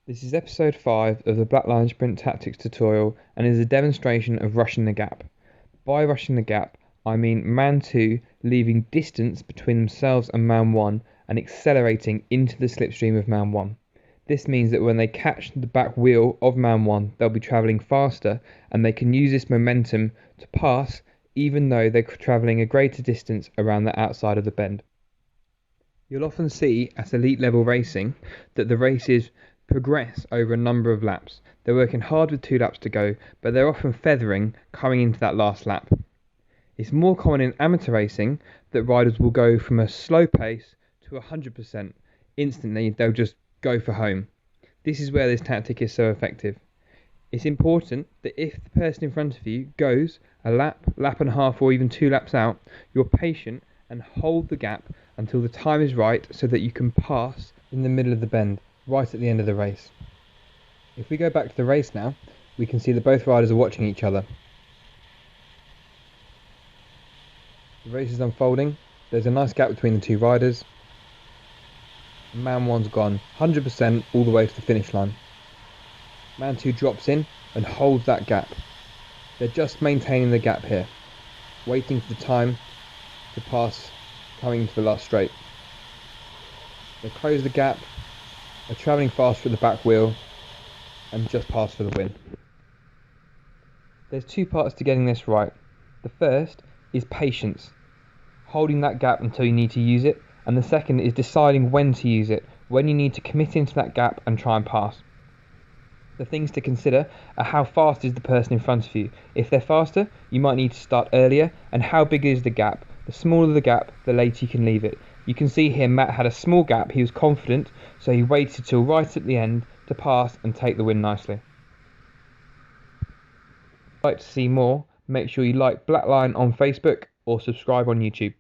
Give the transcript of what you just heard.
This is episode 5 of the Black Line Sprint Tactics tutorial and is a demonstration of rushing the gap. By rushing the gap, I mean man 2 leaving distance between themselves and man 1 and accelerating into the slipstream of man 1. This means that when they catch the back wheel of man 1, they'll be travelling faster and they can use this momentum to pass even though they're travelling a greater distance around the outside of the bend. You'll often see at elite level racing that the races progress over a number of laps. They're working hard with 2 laps to go, but they're often feathering coming into that last lap. It's more common in amateur racing that riders will go from a slow pace to 100%. Instantly, they'll just go for home. This is where this tactic is so effective. It's important that if the person in front of you goes a lap, lap and a half, or even 2 laps out, you're patient and hold the gap until the time is right so that you can pass in the middle of the bend, right at the end of the race. If we go back to the race now, we can see that both riders are watching each other. The race is unfolding. There's a nice gap between the 2 riders. Man 1's gone 100% all the way to the finish line. Man 2 drops in and holds that gap. They're just maintaining the gap here, waiting for the time to pass coming into the last straight. They close the gap, are travelling faster at the back wheel and just pass for the win. There's 2 parts to getting this right. The first is patience, holding that gap until you need to use it, and the second is deciding when to use it, when you need to commit into that gap and try and pass. The things to consider are how fast is the person in front of you. If they're faster, you might need to start earlier, and how big is the gap. The smaller the gap, the later you can leave it. You can see here Matt had a small gap, he was confident, so he waited till right at the end to pass and take the win nicely. If you'd like to see more, make sure you like Black Line on Facebook or subscribe on YouTube.